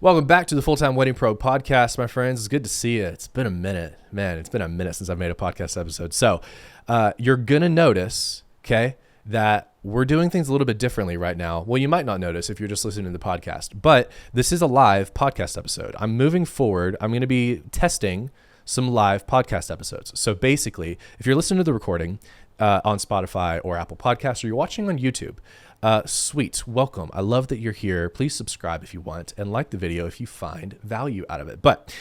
Welcome back to the Full-Time Wedding Pro podcast, my friends. It's good to see you. It's been a minute. Man, it's been a minute since I've made a podcast episode. So you're going to notice, okay, that we're doing things a little bit differently right now. Well, you might not notice if you're just listening to the podcast, but this is a live podcast episode. I'm moving forward. I'm going to be testing some live podcast episodes. So basically, if you're listening to the recording on Spotify or Apple Podcasts, or you're watching on YouTube, sweet, welcome. I love that you're here. Please subscribe if you want and like the video if you find value out of it. But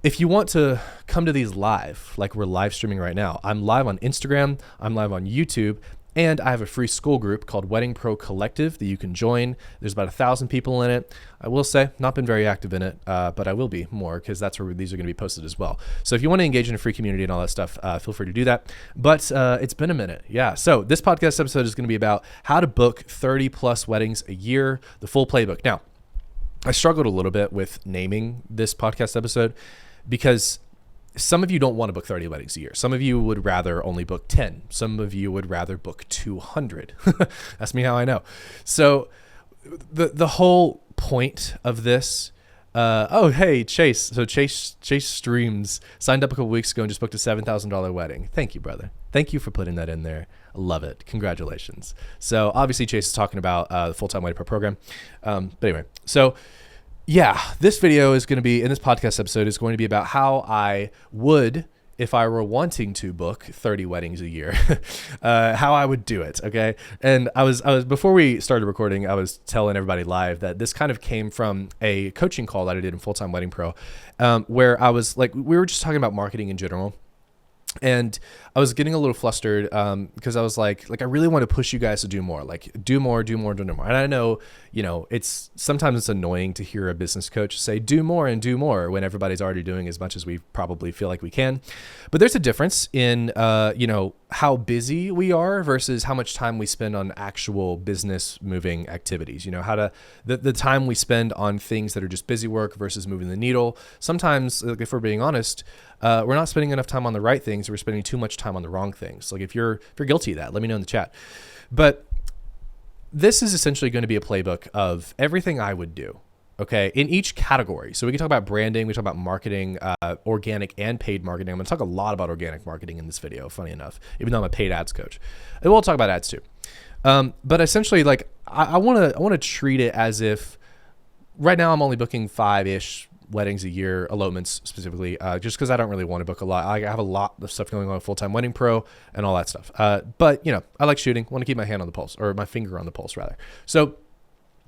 if you want to come to these live, like we're live streaming right now, I'm live on Instagram, I'm live on YouTube, and I have a free school group called Wedding Pro Collective that you can join. There's about 1,000 people in it. I will say, not been very active in it, but I will be more because that's where these are going to be posted as well. So if you want to engage in a free community and all that stuff, feel free to do that. But it's been a minute. Yeah. So this podcast episode is going to be about how to book 30 plus weddings a year, the full playbook. Now, I struggled a little bit with naming this podcast episode because some of you don't want to book 30 weddings a year. Some of you would rather only book 10. Some of you would rather book 200. Ask me how I know. So the whole point of this, hey, Chase. So Chase Streams signed up a couple weeks ago and just booked a $7,000 wedding. Thank you, brother. Thank you for putting that in there. I love it. Congratulations. So obviously Chase is talking about the Full-Time Wedding Pro program. But anyway, so yeah, this video is going to be, in this podcast episode, is going to be about how I would, if I were wanting to book 30 weddings a year, how I would do it. Okay. And I was before we started recording, I was telling everybody live that this kind of came from a coaching call that I did in Full-Time Wedding Pro, where I was like, we were just talking about marketing in general. And I was getting a little flustered because I was like, I really want to push you guys to do more, do more. And I know, sometimes it's annoying to hear a business coach say, do more when everybody's already doing as much as we probably feel like we can. But there's a difference in, how busy we are versus how much time we spend on actual business moving activities, the time we spend on things that are just busy work versus moving the needle. Sometimes, if we're being honest, we're not spending enough time on the right things. We're spending too much time on the wrong things. If you're guilty of that, let me know in the chat. But this is essentially going to be a playbook of everything I would do, okay, in each category. So we can talk about branding, we talk about marketing, organic and paid marketing. I'm going to talk a lot about organic marketing in this video, funny enough, even though I'm a paid ads coach. And we'll talk about ads too. But essentially, I want to treat it as if right now I'm only booking 5-ish weddings a year, elopements specifically, just because I don't really want to book a lot. I have a lot of stuff going on with Full-Time Wedding Pro and all that stuff. But I like shooting, want to keep my hand on the pulse, or my finger on the pulse rather. So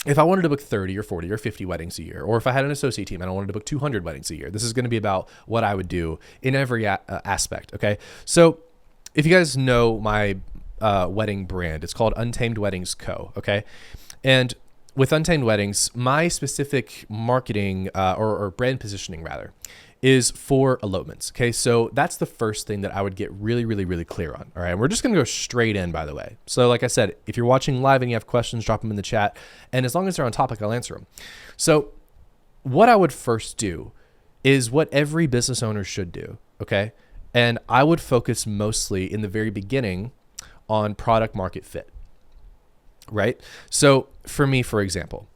if I wanted to book 30 or 40 or 50 weddings a year, or if I had an associate team and I wanted to book 200 weddings a year, this is going to be about what I would do in every aspect. Okay. So if you guys know my wedding brand, it's called Untamed Weddings Co. Okay. And with Untamed Weddings, my specific marketing or brand positioning rather is for elopements. Okay, so that's the first thing that I would get really, really, really clear on. All right, and we're just gonna go straight in, by the way. So like I said, if you're watching live and you have questions, drop them in the chat. And as long as they're on topic, I'll answer them. So what I would first do is what every business owner should do, okay? And I would focus mostly in the very beginning on product market fit. Right? So for me, for example,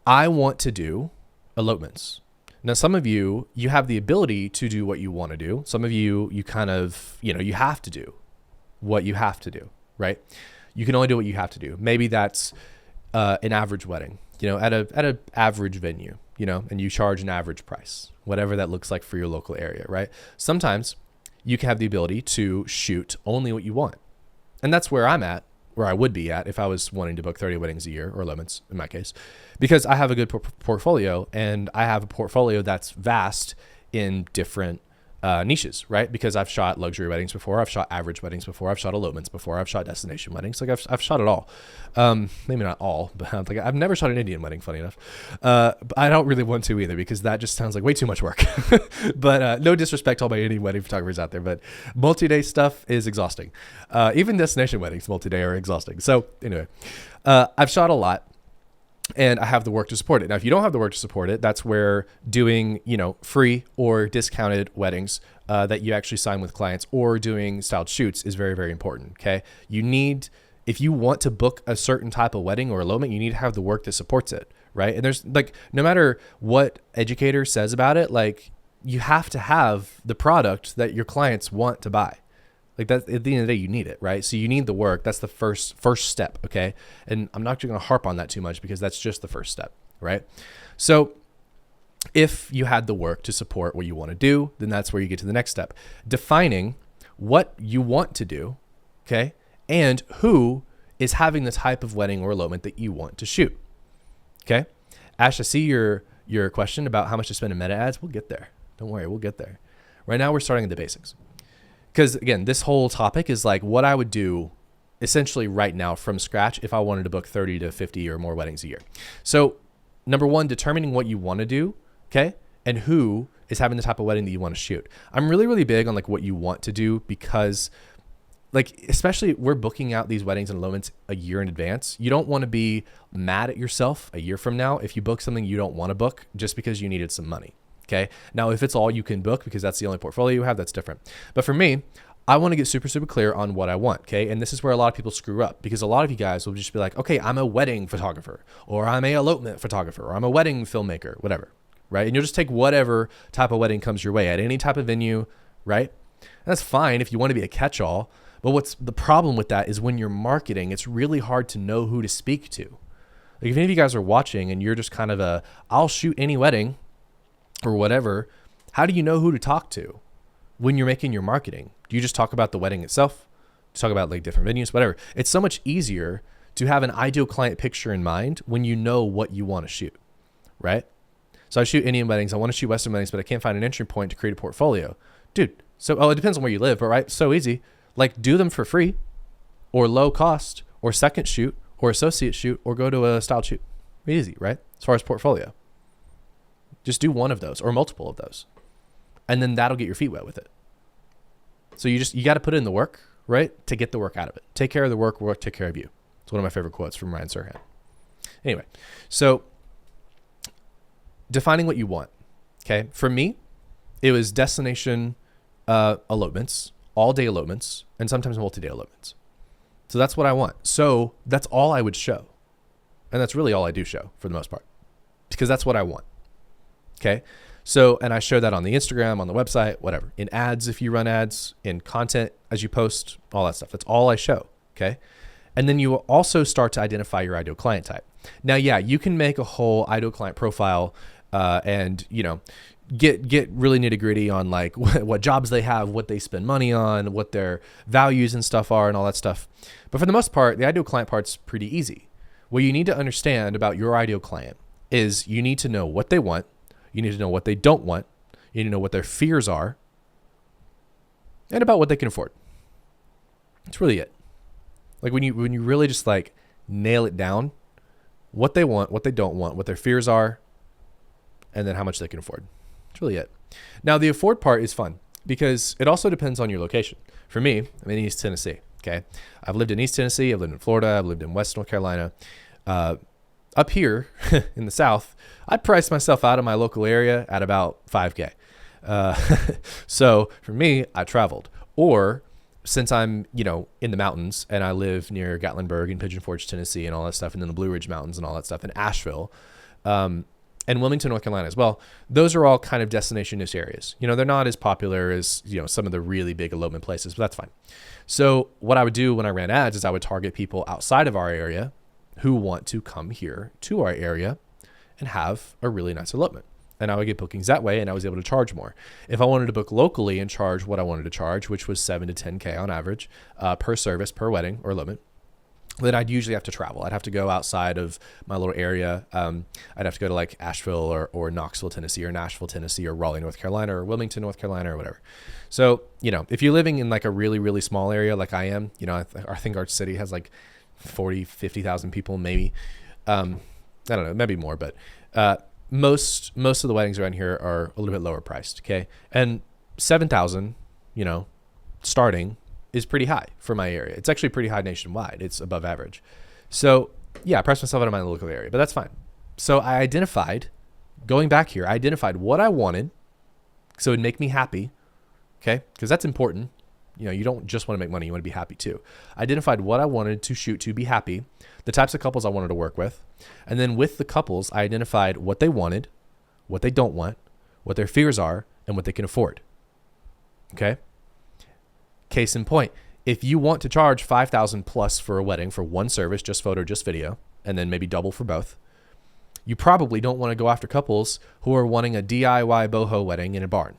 I want to do elopements. Now, some of you have the ability to do what you want to do. Some of you kind of, you have to do what you have to do, right? You can only do what you have to do. Maybe that's an average wedding, at a average venue, and you charge an average price, whatever that looks like for your local area, right? Sometimes you can have the ability to shoot only what you want. And that's where I'm at, where I would be at if I was wanting to book 30 weddings a year, or elopements in my case, because I have a good portfolio, and I have a portfolio that's vast in different niches, right? Because I've shot luxury weddings before, I've shot average weddings before, I've shot elopements before, I've shot destination weddings. I've shot it all. Maybe not all, but I've never shot an Indian wedding, funny enough. But I don't really want to either, because that just sounds like way too much work. But no disrespect to all my Indian wedding photographers out there, but multi-day stuff is exhausting. Even destination weddings multi-day are exhausting. So anyway, I've shot a lot, and I have the work to support it. Now, if you don't have the work to support it, that's where doing, free or discounted weddings that you actually sign with clients, or doing styled shoots is very, very important. Okay. You need if you want to book a certain type of wedding or elopement, you need to have the work that supports it, right? And there's like, no matter what educator says about it, like you have to have the product that your clients want to buy. Like that, at the end of the day, you need it, right? So you need the work. That's the first step, okay? And I'm not going to harp on that too much because that's just the first step, right? So if you had the work to support what you want to do, then that's where you get to the next step. Defining what you want to do, okay? And who is having the type of wedding or elopement that you want to shoot, okay? Ash, I see your question about how much to spend in meta ads. We'll get there. Don't worry, we'll get there. Right now, we're starting at the basics. Because again, this whole topic is like what I would do essentially right now from scratch if I wanted to book 30 to 50 or more weddings a year. So number one, determining what you want to do, okay? And who is having the type of wedding that you want to shoot. I'm really, really big on like what you want to do because like, especially we're booking out these weddings and elopements a year in advance. You don't want to be mad at yourself a year from now if you book something you don't want to book just because you needed some money. Okay. Now, if it's all you can book because that's the only portfolio you have, that's different. But for me, I want to get super, super clear on what I want. Okay. And this is where a lot of people screw up because a lot of you guys will just be like, okay, I'm a wedding photographer or I'm a elopement photographer or I'm a wedding filmmaker, whatever. Right. And you'll just take whatever type of wedding comes your way at any type of venue. Right. And that's fine if you want to be a catch-all. But what's the problem with that is when you're marketing, it's really hard to know who to speak to. Like if any of you guys are watching and you're just kind of I'll shoot any wedding or whatever, how do you know who to talk to when you're making your marketing? Do you just talk about the wedding itself? Just talk about like different venues, whatever. It's so much easier to have an ideal client picture in mind when you know what you want to shoot, right? So I shoot Indian weddings. I want to shoot Western weddings, but I can't find an entry point to create a portfolio. Dude, it depends on where you live, but right? So easy. Like do them for free or low cost or second shoot or associate shoot or go to a styled shoot. Easy, right? As far as portfolio. Just do one of those or multiple of those. And then that'll get your feet wet with it. So you got to put in the work, right? To get the work out of it. Take care of the work take care of you. It's one of my favorite quotes from Ryan Serhant. Anyway, so defining what you want. Okay. For me, it was destination elopements, all day elopements, and sometimes multi-day elopements. So that's what I want. So that's all I would show. And that's really all I do show for the most part because that's what I want. Okay. So, and I show that on the Instagram, on the website, whatever, in ads, if you run ads, in content as you post, all that stuff. That's all I show. Okay. And then you will also start to identify your ideal client type. Now, yeah, you can make a whole ideal client profile and, get really nitty gritty on like what jobs they have, what they spend money on, what their values and stuff are and all that stuff. But for the most part, the ideal client part's pretty easy. What you need to understand about your ideal client is you need to know what they want. You need to know what they don't want. You need to know what their fears are and about what they can afford. That's really it. Like when you really just like nail it down, what they want, what they don't want, what their fears are, and then how much they can afford. That's really it. Now the afford part is fun because it also depends on your location. For me, I'm in East Tennessee. Okay. I've lived in East Tennessee. I've lived in Florida. I've lived in West North Carolina. Up here in the South, I'd price myself out of my local area at about $5,000. So for me, I traveled. Or since I'm, in the mountains and I live near Gatlinburg and Pigeon Forge, Tennessee and all that stuff, and then the Blue Ridge Mountains and all that stuff in Asheville, and Wilmington, North Carolina as well, those are all kind of destination-ish areas. They're not as popular as, some of the really big elopement places, but that's fine. So what I would do when I ran ads is I would target people outside of our area who want to come here to our area and have a really nice elopement. And I would get bookings that way, and I was able to charge more. If I wanted to book locally and charge what I wanted to charge, which was $7,000 to $10,000 on average per service, per wedding or elopement, then I'd usually have to travel. I'd have to go outside of my little area. I'd have to go to like Asheville or Knoxville, Tennessee, or Nashville, Tennessee, or Raleigh, North Carolina, or Wilmington, North Carolina, or whatever. So, if you're living in like a really, really small area like I am, I think our city has like 40, 50,000 people, maybe. I don't know, maybe more, but most of the weddings around here are a little bit lower priced. Okay. And 7,000, starting is pretty high for my area. It's actually pretty high nationwide. It's above average. So yeah, I priced myself out of my local area, but that's fine. So I identified what I wanted so it would make me happy. Okay. Cause that's important. you don't just want to make money. You want to be happy too. I identified what I wanted to shoot to be happy, the types of couples I wanted to work with. And then with the couples, I identified what they wanted, what they don't want, what their fears are, and what they can afford. Okay. Case in point, if you want to charge $5,000 plus for a wedding for one service, just photo, just video, and then maybe double for both, you probably don't want to go after couples who are wanting a DIY boho wedding in a barn.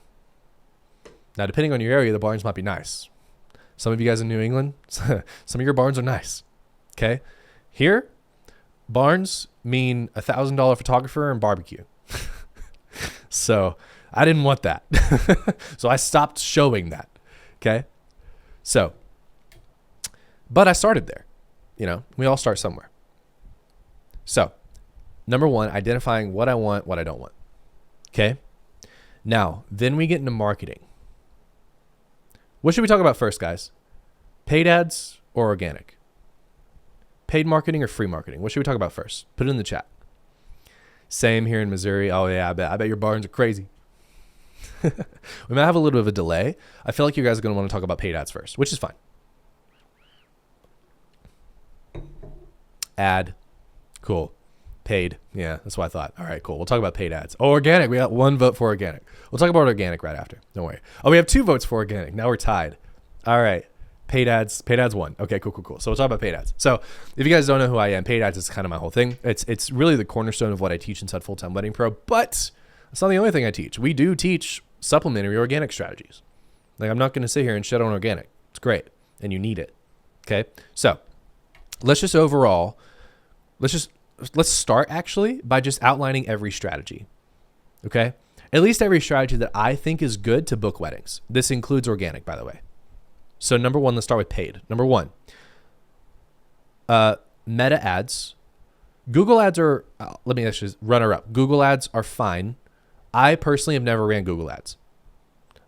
Now, depending on your area, the barns might be nice. Some of you guys in New England, some of your barns are nice. Okay. Here, barns mean $1,000 photographer and barbecue. So I didn't want that. So I stopped showing that. Okay. So, but I started there. We all start somewhere. So, number one, identifying what I want, what I don't want. Okay. Now, then we get into marketing. What should we talk about first, guys? Paid ads or organic? Paid marketing or free marketing? What should we talk about first? Put it in the chat. Same here in Missouri. Oh yeah, I bet your barns are crazy. We might have a little bit of a delay. I feel like you guys are going to want to talk about paid ads first, which is fine. Ad. Cool. Paid. Yeah, that's what I thought. All right, cool. We'll talk about paid ads. Oh, organic. We got 1 vote for organic. We'll talk about organic right after. Don't worry. Oh, we have 2 votes for organic. Now we're tied. All right. Paid ads won. Okay, cool. So we'll talk about paid ads. So if you guys don't know who I am, paid ads is kind of my whole thing. It's really the cornerstone of what I teach inside Full-Time Wedding Pro, but it's not the only thing I teach. We do teach supplementary organic strategies. Like, I'm not going to sit here and shit on organic. It's great, and you need it. Okay, so let's start actually by just outlining every strategy. Okay, at least every strategy that I think is good to book weddings. This includes organic, by the way. So number one, let's start with paid. Number one, meta ads. Google ads are, let me actually runner up. Google ads are fine. I personally have never ran Google ads.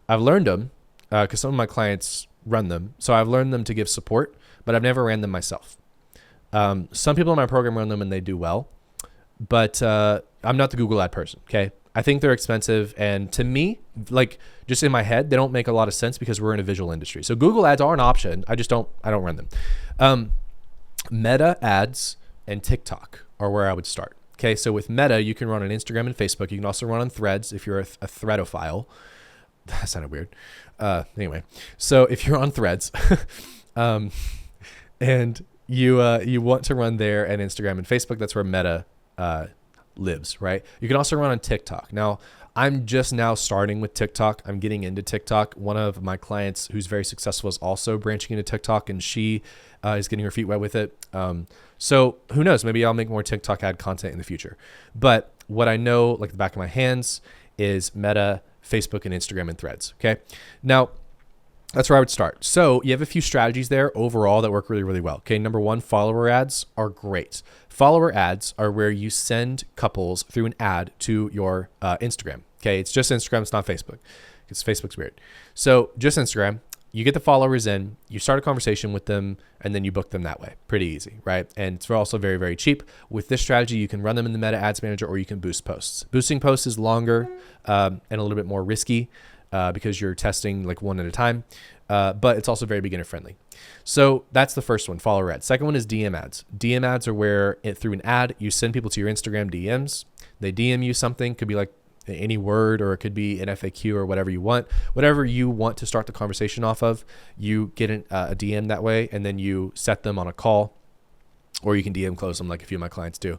I've learned them because some of my clients run them. So I've learned them to give support, but I've never ran them myself. Some people in my program run them and they do well, but I'm not the Google ad person. Okay. I think they're expensive. And to me, like just in my head, they don't make a lot of sense because we're in a visual industry. So Google ads are an option. I don't run them. Meta ads and TikTok are where I would start. Okay. So with Meta, you can run on Instagram and Facebook. You can also run on Threads if you're a threadophile. That sounded weird. Anyway, so if you're on Threads, and you want to run there and Instagram and Facebook, that's where Meta lives, right? You can also run on TikTok. Now, I'm just now starting with TikTok. I'm getting into TikTok. One of my clients who's very successful is also branching into TikTok, and she is getting her feet wet with it. So who knows? Maybe I'll make more TikTok ad content in the future. But what I know, like the back of my hands, is Meta, Facebook, and Instagram and Threads. Okay. Now, that's where I would start. So you have a few strategies there overall that work really, really well. Okay. Number one, follower ads are great. Follower ads are where you send couples through an ad to your Instagram. Okay. It's just Instagram. It's not Facebook because Facebook's weird. So just Instagram, you get the followers in, you start a conversation with them, and then you book them that way. Pretty easy, right? And it's also very, very cheap. With this strategy, you can run them in the Meta Ads Manager or you can boost posts. Boosting posts is longer and a little bit more risky because you're testing like one at a time, but it's also very beginner friendly. So that's the first one, follower ads. Second one is DM ads. DM ads are where through an ad, you send people to your Instagram DMs. They DM you something, could be like any word, or it could be an FAQ or whatever you want to start the conversation off of. You get a DM that way, and then you set them on a call, or you can DM close them like a few of my clients do.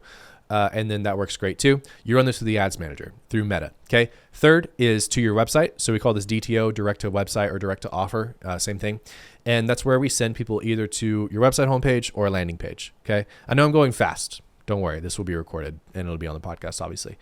And then that works great too. You run this through the ads manager through Meta. Okay. Third is to your website. So we call this DTO, direct to website, or direct to offer, same thing. And that's where we send people either to your website homepage or a landing page. Okay. I know I'm going fast. Don't worry. This will be recorded and it'll be on the podcast, obviously.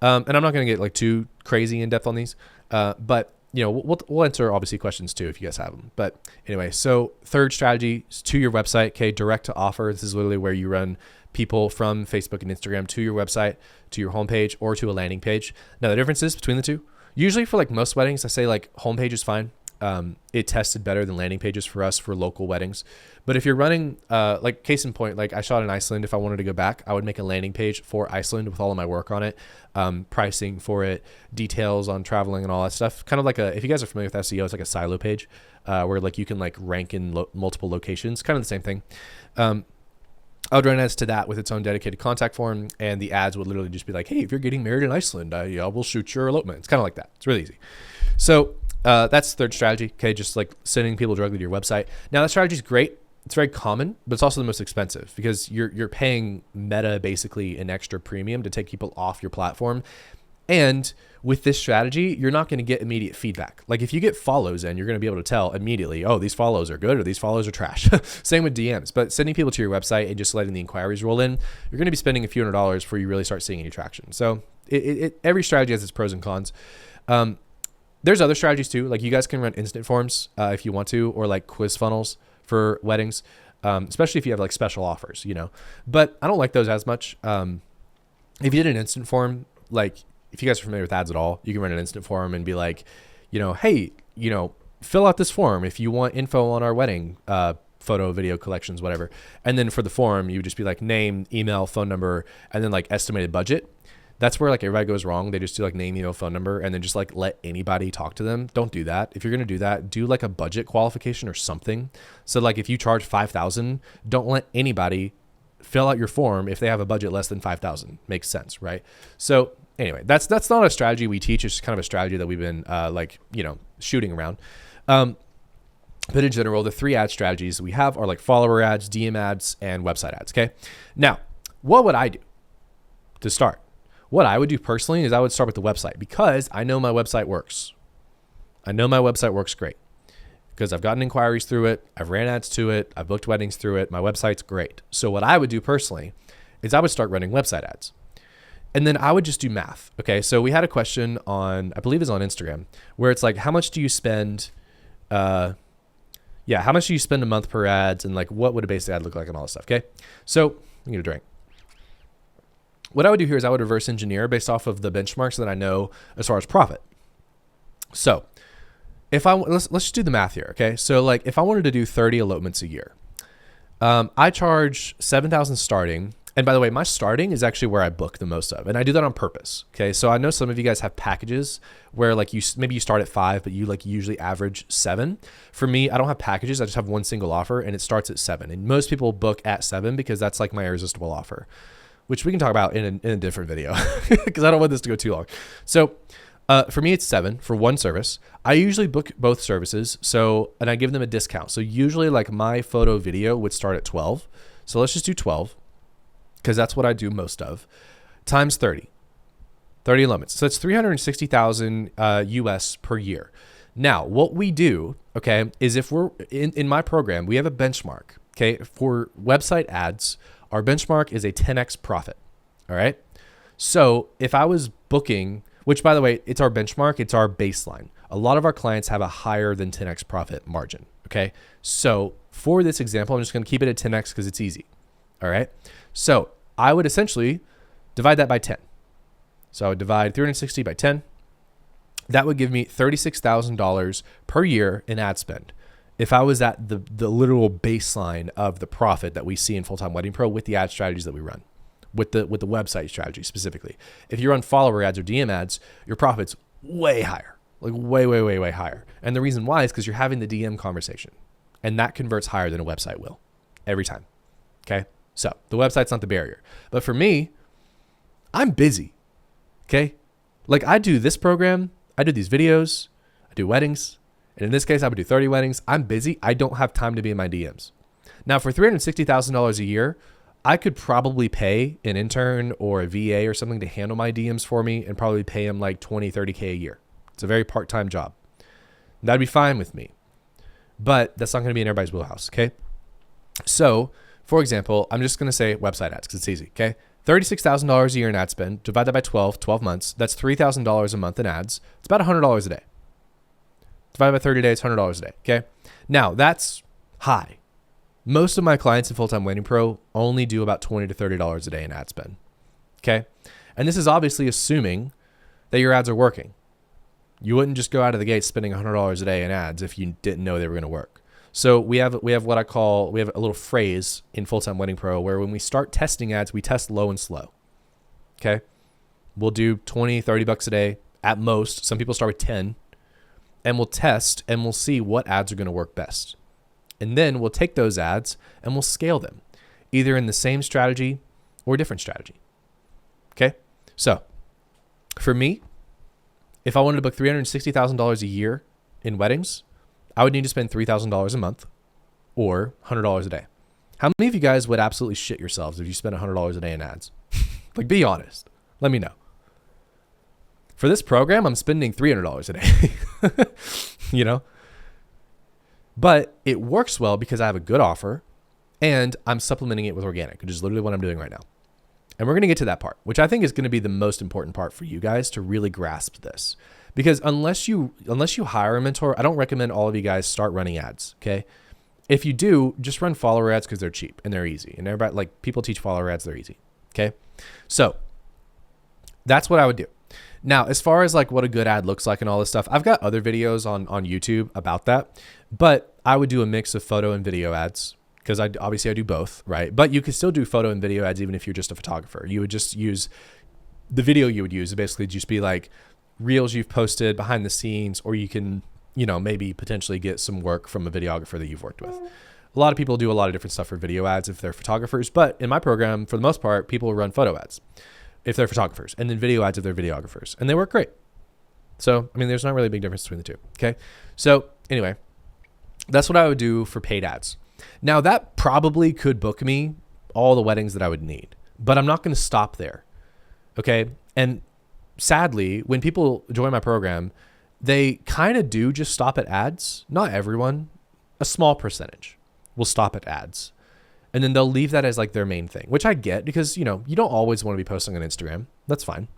And I'm not going to get like too crazy in depth on these, but you know, we'll answer obviously questions too if you guys have them. But anyway, so third strategy is to your website. Okay, direct to offer. This is literally where you run people from Facebook and Instagram to your website, to your homepage, or to a landing page. Now the differences between the two. Usually for like most weddings, I say like homepage is fine, it tested better than landing pages for us for local weddings. But if you're running, like case in point, like I shot in Iceland, if I wanted to go back, I would make a landing page for Iceland with all of my work on it, pricing for it, details on traveling and all that stuff. Kind of like if you guys are familiar with SEO, it's like a silo page where like you can like rank in multiple locations, kind of the same thing. I would run ads to that with its own dedicated contact form, and the ads would literally just be like, hey, if you're getting married in Iceland, I will shoot your elopement. It's kind of like that. It's really easy. So that's the third strategy. Okay. Just like sending people directly to your website. Now that strategy is great. It's very common, but it's also the most expensive because you're paying Meta basically an extra premium to take people off your platform. And with this strategy, you're not going to get immediate feedback. Like if you get follows in, you're going to be able to tell immediately, oh, these follows are good or these follows are trash. Same with DMs, but sending people to your website and just letting the inquiries roll in, you're going to be spending a few $100s before you really start seeing any traction. So every strategy has its pros and cons. There's other strategies too. Like you guys can run instant forms if you want to, or like quiz funnels for weddings, especially if you have like special offers, you know, but I don't like those as much. If you did an instant form, like if you guys are familiar with ads at all, you can run an instant form and be like, you know, hey, you know, fill out this form if you want info on our wedding, photo, video collections, whatever. And then for the form, you would just be like name, email, phone number, and then like estimated budget. That's where like everybody goes wrong. They just do like name, email, phone number, and then just like let anybody talk to them. Don't do that. If you're going to do that, do like a budget qualification or something. So like if you charge 5,000, don't let anybody fill out your form if they have a budget less than 5,000. Makes sense, right? So anyway, that's not a strategy we teach. It's just kind of a strategy that we've been like, you know, shooting around. But in general, the 3 ad strategies we have are like follower ads, DM ads, and website ads. Okay. Now, what would I do to start? What I would do personally is I would start with the website because I know my website works. I know my website works great because I've gotten inquiries through it. I've ran ads to it. I've booked weddings through it. My website's great. So what I would do personally is I would start running website ads. And then I would just do math. Okay. So we had a question on, I believe it's on Instagram, where it's like, how much do you spend? How much do you spend a month per ads? And like, what would a basic ad look like and all this stuff? Okay. So I'm going to drink. What I would do here is I would reverse engineer based off of the benchmarks that I know as far as profit. So let's just do the math here. Okay. So like if I wanted to do 30 elopements a year, I charge 7,000 starting. And by the way, my starting is actually where I book the most of, and I do that on purpose. Okay. So I know some of you guys have packages where like maybe you start at 5, but you like usually average 7. For me, I don't have packages. I just have one single offer and it starts at 7. And most people book at 7 because that's like my irresistible offer, which we can talk about in a different video because I don't want this to go too long. So for me, it's 7 for one service. I usually book both services. And I give them a discount. So usually like my photo video would start at 12. So let's just do 12 because that's what I do most of, times 30 elements. So it's 360,000 US per year. Now, what we do, okay, is if we're in my program, we have a benchmark, okay, for website ads. Our benchmark is a 10x profit. All right. So if I was booking, which by the way, it's our benchmark, it's our baseline. A lot of our clients have a higher than 10x profit margin. Okay. So for this example, I'm just going to keep it at 10x because it's easy. All right. So I would essentially divide that by 10. So I would divide 360 by 10. That would give me $36,000 per year in ad spend. If I was at the literal baseline of the profit that we see in Full-Time Wedding Pro with the ad strategies that we run, with the website strategy specifically. If you run follower ads or DM ads, your profit's way higher, like way higher. And the reason why is because you're having the DM conversation, and that converts higher than a website will every time. Okay, so the website's not the barrier, but for me, I'm busy. Okay, like I do this program, I do these videos, I do weddings. And in this case, I would do 30 weddings. I'm busy. I don't have time to be in my DMs. Now, for $360,000 a year, I could probably pay an intern or a VA or something to handle my DMs for me and probably pay him like 20, 30K a year. It's a very part-time job. That'd be fine with me. But that's not going to be in everybody's wheelhouse, okay? So, for example, I'm just going to say website ads because it's easy, okay? $36,000 a year in ad spend. Divide that by 12 months. That's $3,000 a month in ads. It's about $100 a day. Divided by 30 days, $100 a day. Okay. Now that's high. Most of my clients in Full-Time Wedding Pro only do about $20 to $30 a day in ad spend. Okay. And this is obviously assuming that your ads are working. You wouldn't just go out of the gate spending $100 a day in ads if you didn't know they were going to work. So we have what I call, we have a little phrase in Full-Time Wedding Pro where when we start testing ads, we test low and slow. Okay. We'll do 20, 30 bucks a day at most. Some people start with 10, and we'll test and we'll see what ads are going to work best. And then we'll take those ads and we'll scale them either in the same strategy or a different strategy. Okay. So for me, if I wanted to book $360,000 a year in weddings, I would need to spend $3,000 a month or $100 a day. How many of you guys would absolutely shit yourselves if you spent $100 a day in ads? Like, be honest. Let me know. For this program, I'm spending $300 a day, you know? But it works well because I have a good offer and I'm supplementing it with organic, which is literally what I'm doing right now. And we're going to get to that part, which I think is going to be the most important part for you guys to really grasp this. Because unless you hire a mentor, I don't recommend all of you guys start running ads, okay? If you do, just run follower ads because they're cheap and they're easy. And everybody, like, people teach follower ads, they're easy, okay? So that's what I would do. Now, as far as like what a good ad looks like and all this stuff, I've got other videos on YouTube about that, but I would do a mix of photo and video ads because I do both, right? But you could still do photo and video ads even if you're just a photographer. You would just use the video you would use to basically just be like reels you've posted behind the scenes, or you can, maybe potentially get some work from a videographer that you've worked with. A lot of people do a lot of different stuff for video ads if they're photographers, but in my program, for the most part, people run photo ads if they're photographers, and then video ads if they're videographers, and they work great. So, there's not really a big difference between the two, okay? So anyway, that's what I would do for paid ads. Now that probably could book me all the weddings that I would need, but I'm not going to stop there, okay? And sadly, when people join my program, they kind of do just stop at ads. Not everyone, a small percentage will stop at ads. And then they'll leave that as like their main thing, which I get because, you don't always want to be posting on Instagram. That's fine.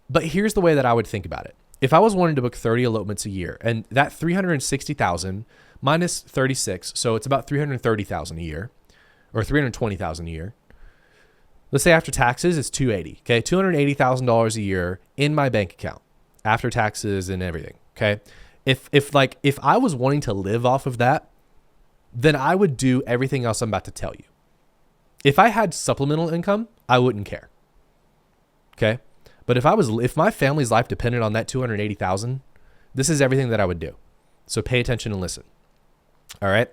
But here's the way that I would think about it. If I was wanting to book 30 elopements a year, and that 360,000 minus 36, so it's about 330,000 a year or 320,000 a year. Let's say after taxes, it's 280. Okay. $280,000 a year in my bank account after taxes and everything. Okay. If I was wanting to live off of that, then I would do everything else I'm about to tell you. If I had supplemental income, I wouldn't care. Okay. But if my family's life depended on that 280,000, this is everything that I would do. So pay attention and listen. All right.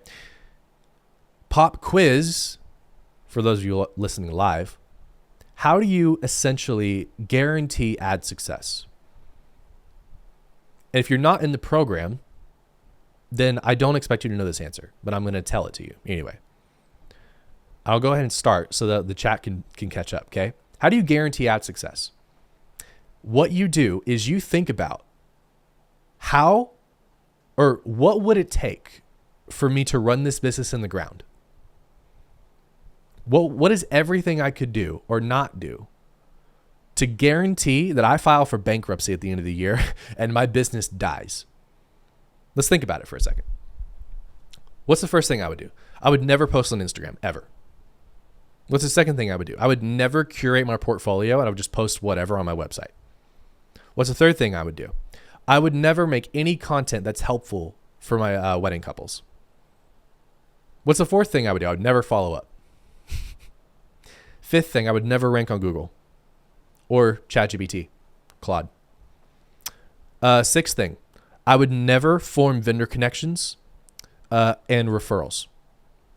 Pop quiz for those of you listening live. How do you essentially guarantee ad success? And if you're not in the program, then I don't expect you to know this answer, but I'm going to tell it to you anyway. I'll go ahead and start so that the chat can catch up, okay? How do you guarantee ad success? What you do is you think about what would it take for me to run this business in the ground? What is everything I could do or not do to guarantee that I file for bankruptcy at the end of the year and my business dies? Let's think about it for a second. What's the first thing I would do? I would never post on Instagram, ever. What's the second thing I would do? I would never curate my portfolio and I would just post whatever on my website. What's the third thing I would do? I would never make any content that's helpful for my wedding couples. What's the fourth thing I would do? I would never follow up. Fifth thing, I would never rank on Google or ChatGPT, Claude. Sixth thing, I would never form vendor connections and referrals.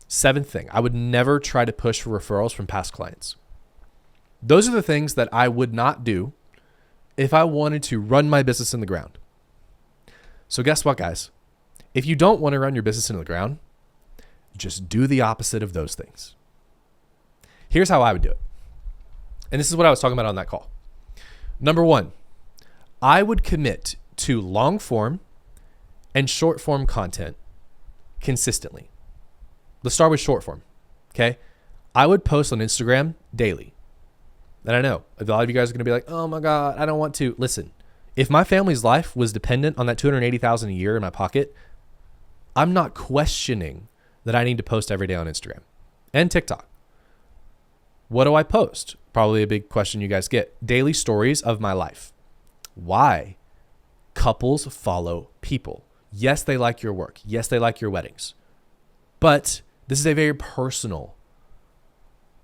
Seventh thing, I would never try to push for referrals from past clients. Those are the things that I would not do if I wanted to run my business in the ground. So guess what, guys? If you don't want to run your business into the ground, just do the opposite of those things. Here's how I would do it. And this is what I was talking about on that call. Number one, I would commit to long form and short form content consistently. Let's start with short form. Okay. I would post on Instagram daily. And I know a lot of you guys are going to be like, oh my God, I don't want to. Listen, if my family's life was dependent on that 280,000 a year in my pocket, I'm not questioning that I need to post every day on Instagram and TikTok. What do I post? Probably a big question you guys get. Daily stories of my life. Why? Couples follow people. Yes, they like your work. Yes, they like your weddings. But this is a very personal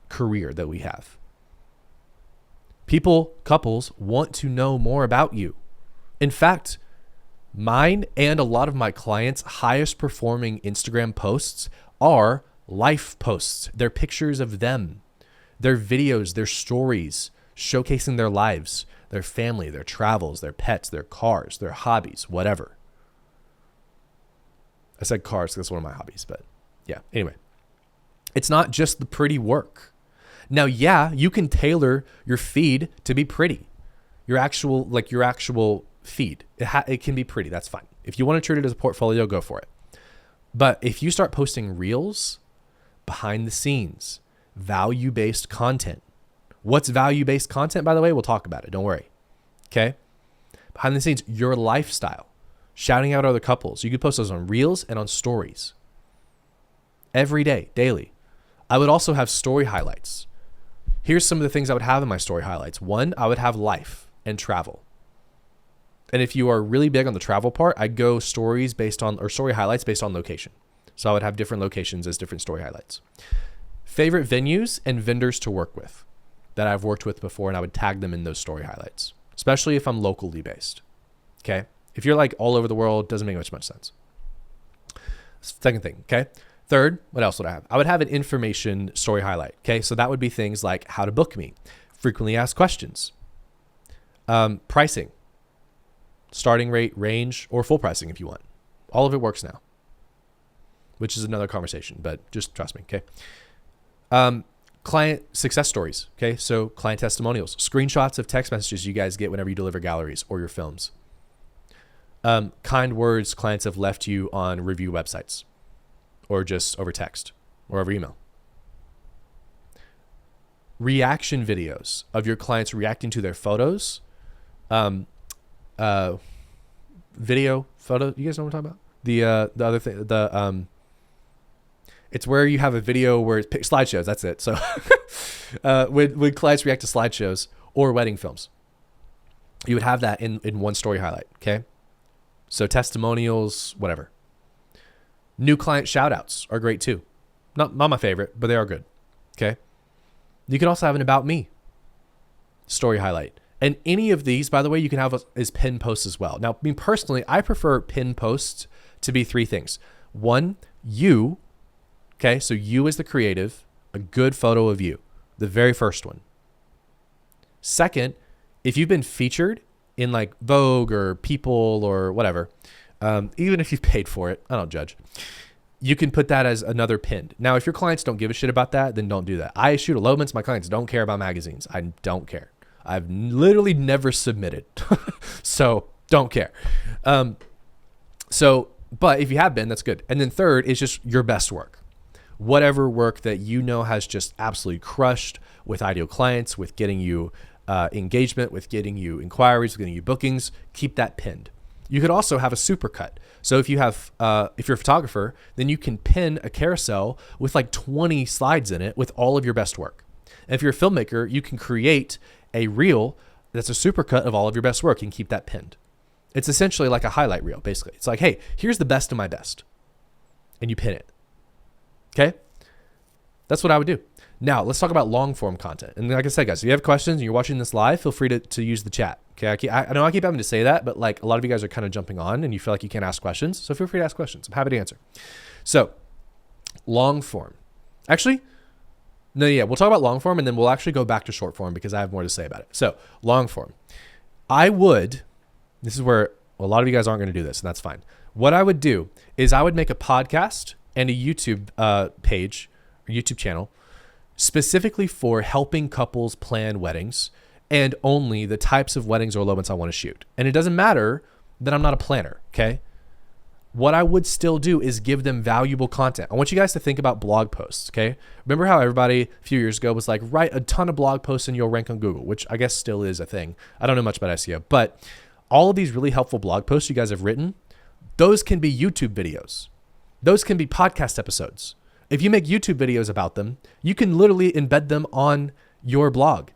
career that we have. Couples want to know more about you. In fact, mine and a lot of my clients' highest performing Instagram posts are life posts. They're pictures of them, their videos, their stories, showcasing their lives, their family, their travels, their pets, their cars, their hobbies, whatever. I said cars because that's one of my hobbies, but yeah. Anyway, it's not just the pretty work. Now, yeah, you can tailor your feed to be pretty. Your actual feed. It can be pretty. That's fine. If you want to treat it as a portfolio, go for it. But if you start posting reels, behind the scenes, value-based content. What's value-based content, by the way? We'll talk about it. Don't worry. Okay? Behind the scenes, your lifestyle. Shouting out other couples. You could post those on reels and on stories. Every day, daily. I would also have story highlights. Here's some of the things I would have in my story highlights. One, I would have life and travel. And if you are really big on the travel part, I'd go story highlights based on location. So I would have different locations as different story highlights. Favorite venues and vendors to work with that I've worked with before, and I would tag them in those story highlights, especially if I'm locally based. Okay? If you're like all over the world, doesn't make much sense. Second thing, okay? Third, what else would I have? I would have an information story highlight. Okay, so that would be things like how to book me, frequently asked questions, pricing, starting rate, range, or full pricing if you want. All of it works now, which is another conversation, but just trust me, okay? Client success stories, okay? So client testimonials, screenshots of text messages you guys get whenever you deliver galleries or your films. Kind words clients have left you on review websites, or just over text or over email. Reaction videos of your clients reacting to their photos. Video, photo. You guys know what I'm talking about? The other thing, it's where you have a video where it's slideshows. That's it. So when clients react to slideshows or wedding films, you would have that in one story highlight. Okay. So testimonials, whatever. New client shout outs are great too. Not my favorite, but they are good. Okay. You can also have an about me story highlight. And any of these, by the way, you can have as pin posts as well. Now, me personally, I prefer pin posts to be three things. One, you. Okay. So you as the creative, a good photo of you, the very first one. Second, if you've been featured in like Vogue or People or whatever, even if you've paid for it, I don't judge. You can put that as another pinned. Now, if your clients don't give a shit about that, then don't do that. I shoot elopements. My clients don't care about magazines. I don't care. I've literally never submitted. So don't care. But if you have been, that's good. And then third is just your best work. Whatever work that you know has just absolutely crushed with ideal clients, with getting you engagement, with getting you inquiries, with getting you bookings, keep that pinned. You could also have a supercut. So if you have, if you're a photographer, then you can pin a carousel with like 20 slides in it with all of your best work. And if you're a filmmaker, you can create a reel that's a supercut of all of your best work and keep that pinned. It's essentially like a highlight reel, basically. It's like, hey, here's the best of my best. And you pin it. Okay? That's what I would do. Now, let's talk about long form content. And like I said, guys, if you have questions and you're watching this live, feel free to use the chat. Okay, I know I keep having to say that, but like a lot of you guys are kind of jumping on and you feel like you can't ask questions. So feel free to ask questions. I'm happy to answer. So long form. Actually, no, yeah, we'll talk about long form and then we'll actually go back to short form because I have more to say about it. So long form. This is where a lot of you guys aren't going to do this, and that's fine. What I would do is I would make a podcast and a YouTube page or YouTube channel specifically for helping couples plan weddings and only the types of weddings or elopements I want to shoot. And it doesn't matter that I'm not a planner, okay? What I would still do is give them valuable content. I want you guys to think about blog posts, okay? Remember how everybody a few years ago was like, write a ton of blog posts and you'll rank on Google, which I guess still is a thing. I don't know much about SEO, but all of these really helpful blog posts you guys have written, those can be YouTube videos. Those can be podcast episodes. If you make YouTube videos about them, you can literally embed them on your blog.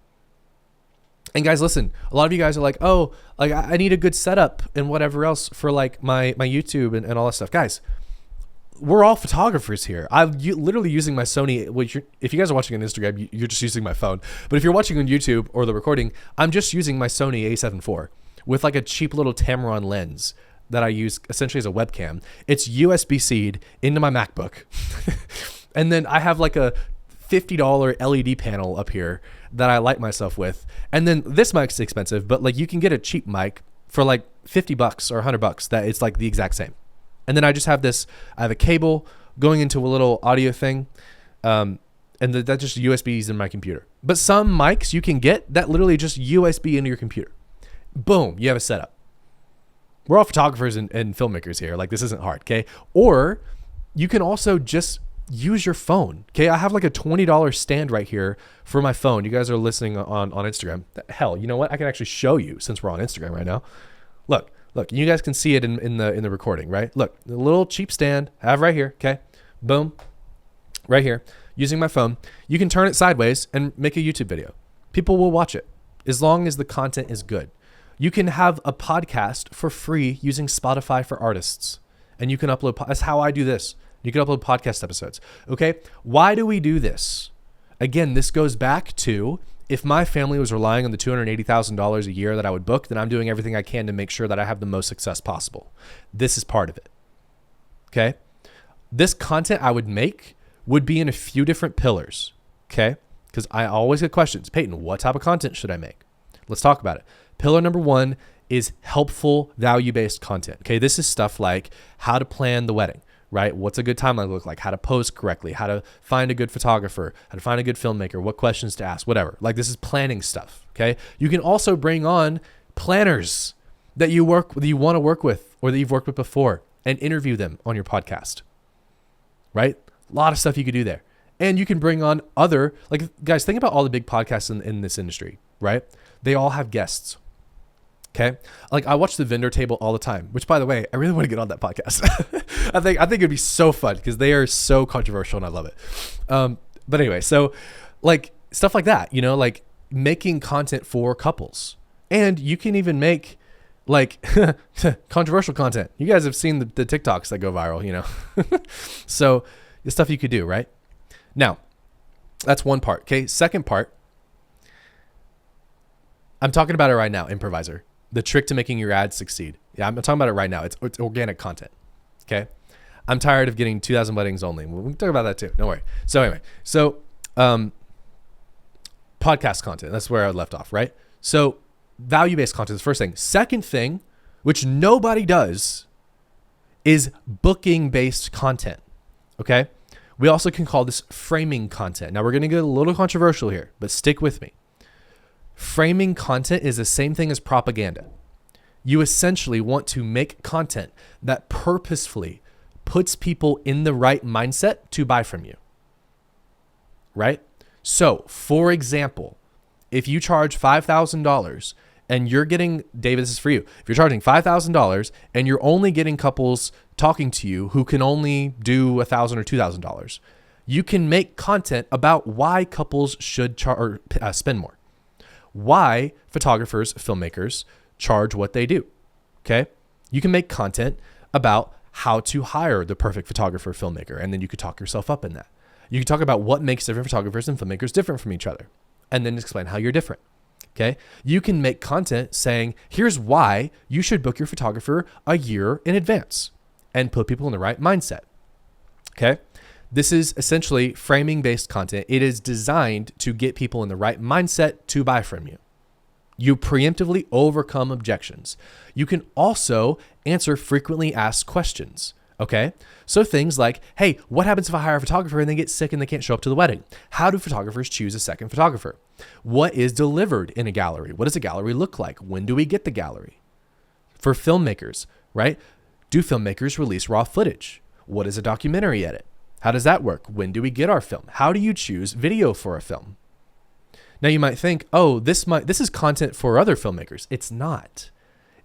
And guys, listen, a lot of you guys are like, oh, like I need a good setup and whatever else for like my YouTube and all that stuff. Guys, we're all photographers here. I'm literally using my Sony, which if you guys are watching on Instagram, you're just using my phone. But if you're watching on YouTube or the recording, I'm just using my Sony a7 IV with like a cheap little Tamron lens that I use essentially as a webcam. It's USB-C'd into my MacBook. And then I have like a $50 LED panel up here that I light myself with. And then this mic's expensive, but like you can get a cheap mic for like $50 or $100 that it's like the exact same. And then I just have this, I have a cable going into a little audio thing. And that just USBs in my computer. But some mics you can get that literally just USB into your computer. Boom, you have a setup. We're all photographers and filmmakers here. Like this isn't hard, okay? Or you can also just use your phone, okay? I have like a $20 stand right here for my phone. You guys are listening on Instagram. Hell, you know what? I can actually show you since we're on Instagram right now. Look, you guys can see it in the recording, right? Look, the little cheap stand I have right here, okay? Boom, right here, using my phone. You can turn it sideways and make a YouTube video. People will watch it as long as the content is good. You can have a podcast for free using Spotify for artists, and you can upload. That's how I do this. You can upload podcast episodes. Okay. Why do we do this? Again, this goes back to if my family was relying on the $280,000 a year that I would book, then I'm doing everything I can to make sure that I have the most success possible. This is part of it. Okay. This content I would make would be in a few different pillars. Okay. Because I always get questions. Peyton, what type of content should I make? Let's talk about it. Pillar number 1 is helpful value-based content. Okay. This is stuff like how to plan the wedding, right? What's a good timeline look like? How to pose correctly? How to find a good photographer? How to find a good filmmaker? What questions to ask? Whatever. Like this is planning stuff. Okay. You can also bring on planners that you want to work with or that you've worked with before and interview them on your podcast, right? A lot of stuff you could do there. And you can bring on other, like guys, think about all the big podcasts in this industry, right? They all have guests. Okay. Like I watch the vendor table all the time, which by the way, I really want to get on that podcast. I think it'd be so fun because they are so controversial and I love it. But anyway, so like stuff like that, you know, like making content for couples, and you can even make like controversial content. You guys have seen the TikToks that go viral, you know? So the stuff you could do, right? Now that's one part. Okay. Second part, I'm talking about it right now. Improviser. The trick to making your ads succeed. Yeah, I'm talking about it right now. It's organic content. Okay. I'm tired of getting 2,000 weddings only. We can talk about that too. Don't worry. So anyway, podcast content. That's where I left off, right? So value-based content is the first thing. Second thing, which nobody does, is booking-based content. Okay. We also can call this framing content. Now we're going to get a little controversial here, but stick with me. Framing content is the same thing as propaganda. You essentially want to make content that purposefully puts people in the right mindset to buy from you, right? So, for example, if you charge $5,000 and you're getting, David, this is for you. If you're charging $5,000 and you're only getting couples talking to you who can only do $1,000 or $2,000, you can make content about why couples should spend more. Why photographers, filmmakers charge what they do. Okay. You can make content about how to hire the perfect photographer, filmmaker, and then you could talk yourself up in that. You can talk about what makes different photographers and filmmakers different from each other, and then explain how you're different. Okay. You can make content saying, here's why you should book your photographer a year in advance and put people in the right mindset. Okay. This is essentially framing-based content. It is designed to get people in the right mindset to buy from you. You preemptively overcome objections. You can also answer frequently asked questions. Okay. So things like, hey, what happens if I hire a photographer and they get sick and they can't show up to the wedding? How do photographers choose a second photographer? What is delivered in a gallery? What does a gallery look like? When do we get the gallery? For filmmakers, right? Do filmmakers release raw footage? What is a documentary edit? How does that work? When do we get our film? How do you choose video for a film? Now you might think, oh, this is content for other filmmakers. It's not.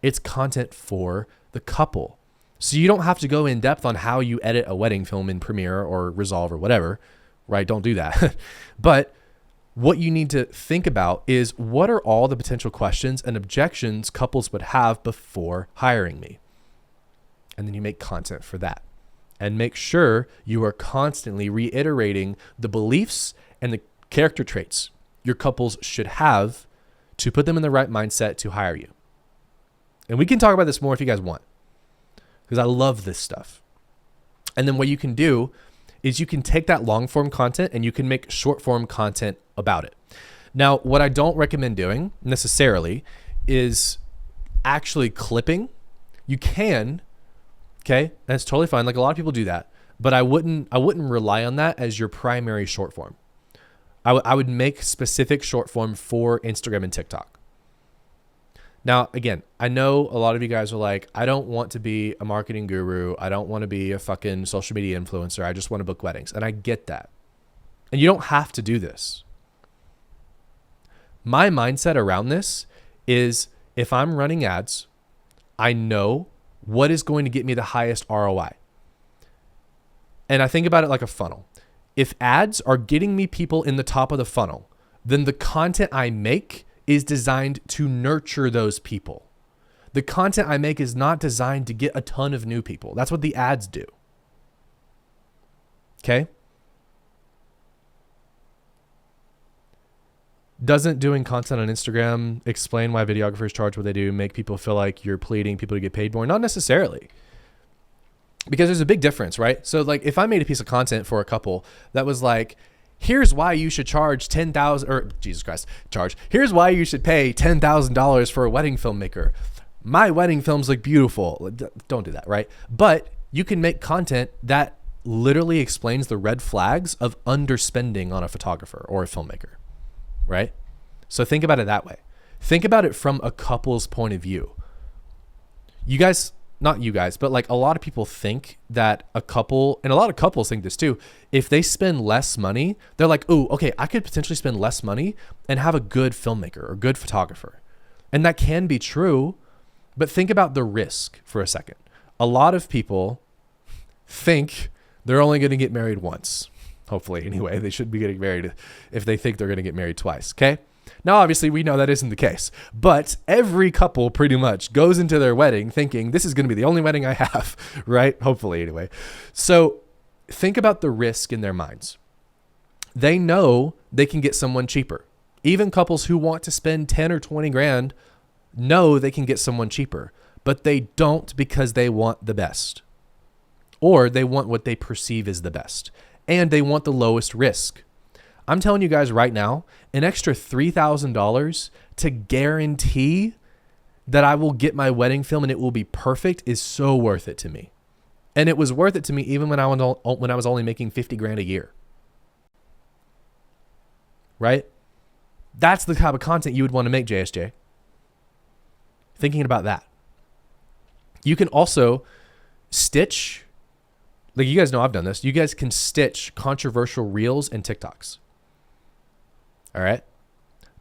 It's content for the couple. So you don't have to go in depth on how you edit a wedding film in Premiere or Resolve or whatever, right? Don't do that. But what you need to think about is, what are all the potential questions and objections couples would have before hiring me? And then you make content for that. And make sure you are constantly reiterating the beliefs and the character traits your couples should have to put them in the right mindset to hire you. And we can talk about this more if you guys want, because I love this stuff. And then what you can do is you can take that long form content and you can make short form content about it. Now, what I don't recommend doing necessarily is actually clipping. You can, okay, that's totally fine. Like, a lot of people do that, but I wouldn't rely on that as your primary short form. I would make specific short form for Instagram and TikTok. Now, again, I know a lot of you guys are like, I don't want to be a marketing guru. I don't want to be a fucking social media influencer. I just want to book weddings. And I get that. And you don't have to do this. My mindset around this is, if I'm running ads, I know what is going to get me the highest ROI. And I think about it like a funnel. If ads are getting me people in the top of the funnel, then the content I make is designed to nurture those people. The content I make is not designed to get a ton of new people. That's what the ads do. Okay? Doesn't doing content on Instagram explain why videographers charge what they do, make people feel like you're pleading people to get paid more? Not necessarily. Because there's a big difference, right? So like, if I made a piece of content for a couple that was like, here's why you should charge here's why you should pay $10,000 for a wedding filmmaker. My wedding films look beautiful. Don't do that, right? But you can make content that literally explains the red flags of underspending on a photographer or a filmmaker, right? So think about it that way. Think about it from a couple's point of view. Not you guys, but like, a lot of people think that a couple, and a lot of couples think this too, if they spend less money, they're like, oh, okay, I could potentially spend less money and have a good filmmaker or good photographer. And that can be true, but think about the risk for a second. A lot of people think they're only going to get married once. Hopefully, anyway. They shouldn't be getting married if they think they're going to get married twice, okay? Now, obviously, we know that isn't the case, but every couple pretty much goes into their wedding thinking this is going to be the only wedding I have, right? Hopefully, anyway. So think about the risk in their minds. They know they can get someone cheaper. Even couples who want to spend 10 or 20 grand know they can get someone cheaper, but they don't, because they want the best, or they want what they perceive as the best, and they want the lowest risk. I'm telling you guys right now, an extra $3,000 to guarantee that I will get my wedding film and it will be perfect is so worth it to me. And it was worth it to me even when I was only making 50 grand a year. Right? That's the type of content you would want to make, JSJ. Thinking about that. You can also stitch, like, you guys know I've done this. You guys can stitch controversial reels and TikToks. All right.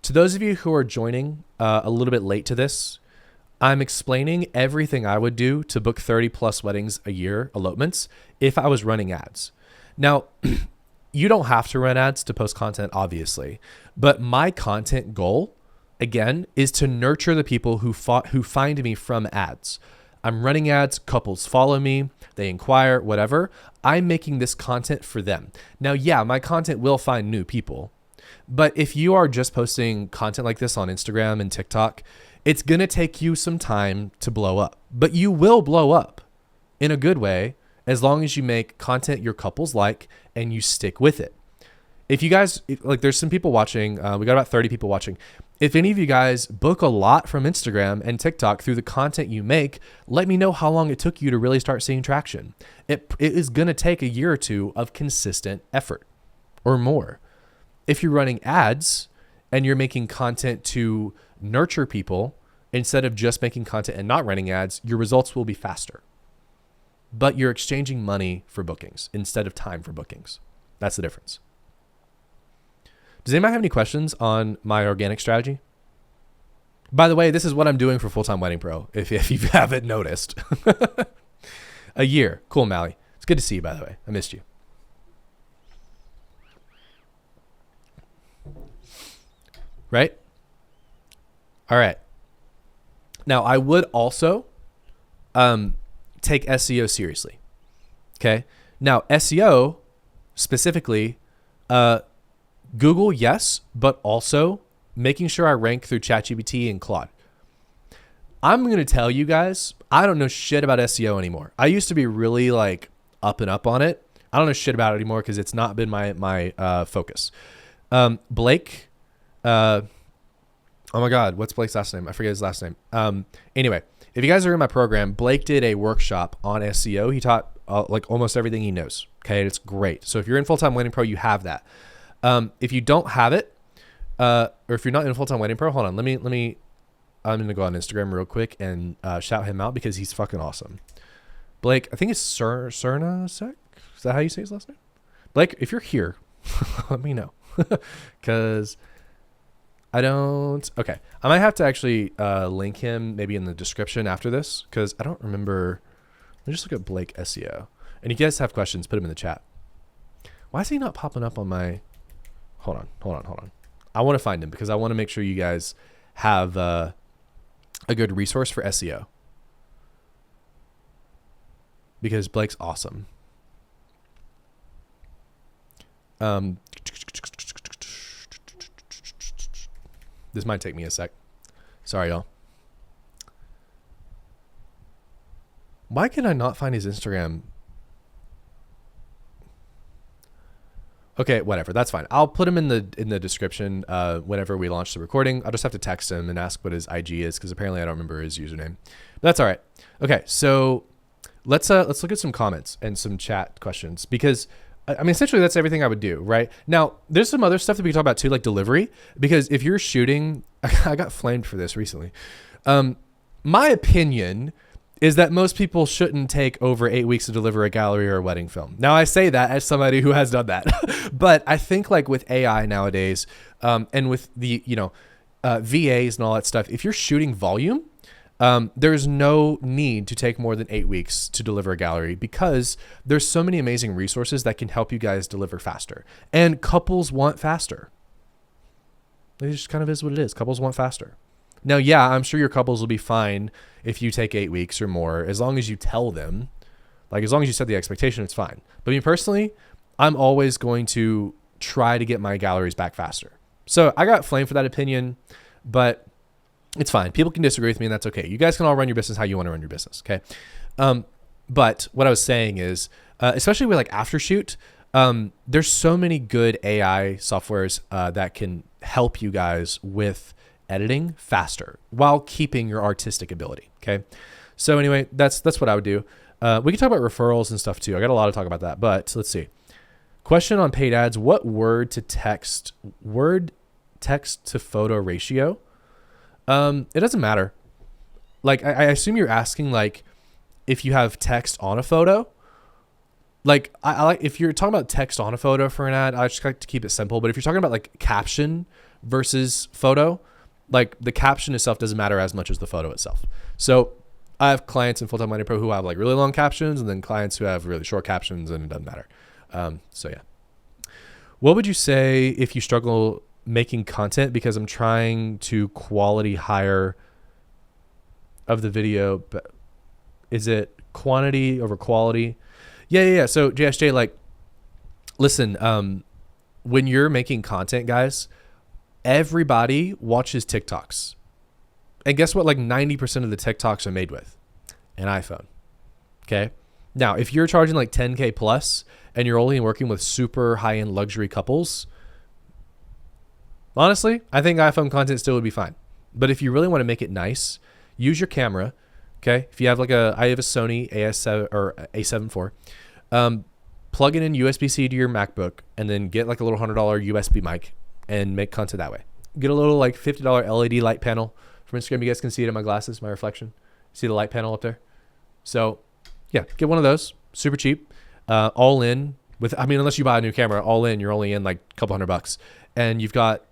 To those of you who are joining a little bit late to this, I'm explaining everything I would do to book 30 plus weddings a year, elopements, if I was running ads. Now, you don't have to run ads to post content, obviously, but my content goal, again, is to nurture the people who find me from ads. I'm running ads, couples follow me, they inquire, whatever. I'm making this content for them. Now, yeah, my content will find new people. But if you are just posting content like this on Instagram and TikTok, it's going to take you some time to blow up. But you will blow up in a good way as long as you make content your couples like and you stick with it. If you guys, like, there's some people watching, we got about 30 people watching. If any of you guys book a lot from Instagram and TikTok through the content you make, let me know how long it took you to really start seeing traction. It is going to take a year or two of consistent effort or more. If you're running ads and you're making content to nurture people instead of just making content and not running ads, your results will be faster. But you're exchanging money for bookings instead of time for bookings. That's the difference. Does anybody have any questions on my organic strategy? By the way, this is what I'm doing for Full-Time Wedding Pro, if you haven't noticed. A year. Cool, Mally. It's good to see you, by the way. I missed you. right? All right. Now, I would also take SEO seriously. Okay. Now, SEO specifically, Google, yes, but also making sure I rank through ChatGPT and Claude. I'm going to tell you guys, I don't know shit about SEO anymore. I used to be really like up and up on it. I don't know shit about it anymore because it's not been my focus. Blake, oh my God, what's Blake's last name? I forget his last name. Anyway, if you guys are in my program, Blake did a workshop on SEO. He taught like almost everything he knows. Okay. It's great. So if you're in Full-Time Wedding Pro, you have that. If you don't have it, or if you're not in Full-Time Wedding Pro, hold on. I'm going to go on Instagram real quick and shout him out because he's fucking awesome. Blake, I think it's Cernasek. Is that how you say his last name? Blake, if you're here, let me know. Because I don't... Okay. I might have to actually link him maybe in the description after this because I don't remember... Let me just look at Blake SEO. And if you guys have questions, put them in the chat. Why is he not popping up on my... Hold on. I want to find him because I want to make sure you guys have a good resource for SEO. Because Blake's awesome. This might take me a sec. Sorry, y'all. Why can I not find his Instagram? Okay, whatever. That's fine. I'll put him in the description whenever we launch the recording. I'll just have to text him and ask what his IG is because apparently I don't remember his username. But that's all right. Okay, so let's look at some comments and some chat questions because I mean essentially that's everything I would do, right? Now, there's some other stuff that we can talk about too, like delivery, because if you're shooting, I got flamed for this recently. My opinion is that most people shouldn't take over 8 weeks to deliver a gallery or a wedding film. Now, I say that as somebody who has done that, but I think like with AI nowadays, and with the, VAs and all that stuff, if you're shooting volume, there's no need to take more than 8 weeks to deliver a gallery because there's so many amazing resources that can help you guys deliver faster. And couples want faster. It just kind of is what it is. Couples want faster. Now, yeah, I'm sure your couples will be fine if you take 8 weeks or more, as long as you tell them, like as long as you set the expectation, it's fine. But me personally, I'm always going to try to get my galleries back faster. So I got flamed for that opinion, but it's fine. People can disagree with me and that's okay. You guys can all run your business how you want to run your business. Okay. But what I was saying is, especially with like Aftershoot, there's so many good AI softwares that can help you guys with editing faster while keeping your artistic ability. Okay. So anyway, that's what I would do. We can talk about referrals and stuff too. I got a lot to talk about that, but let's see. Question on paid ads. What word text to photo ratio? It doesn't matter. Like, I assume you're asking like if you have text on a photo. Like I like if you're talking about text on a photo for an ad, I just like to keep it simple. But if you're talking about like caption versus photo, like the caption itself doesn't matter as much as the photo itself. So I have clients in Full-Time Wedding Pro who have like really long captions and then clients who have really short captions and it doesn't matter. So yeah. What would you say if you struggle making content because I'm trying to quality higher of the video, but is it quantity over quality? Yeah. So JSJ, like, listen, when you're making content, guys, everybody watches TikToks. And guess what? Like 90% of the TikToks are made with an iPhone. Okay. Now, if you're charging like 10K plus and you're only working with super high-end luxury couples, honestly, I think iPhone content still would be fine. But if you really want to make it nice, use your camera. Okay. If you have like I have a Sony AS7 or A7 IV, plug it in USB-C to your MacBook and then get like a little $100 USB mic and make content that way. Get a little like $50 LED light panel from Instagram. You guys can see it in my glasses, my reflection. See the light panel up there? So yeah, get one of those. Super cheap. All in with, I mean, unless you buy a new camera, all in, you're only in like a couple $100 and you've got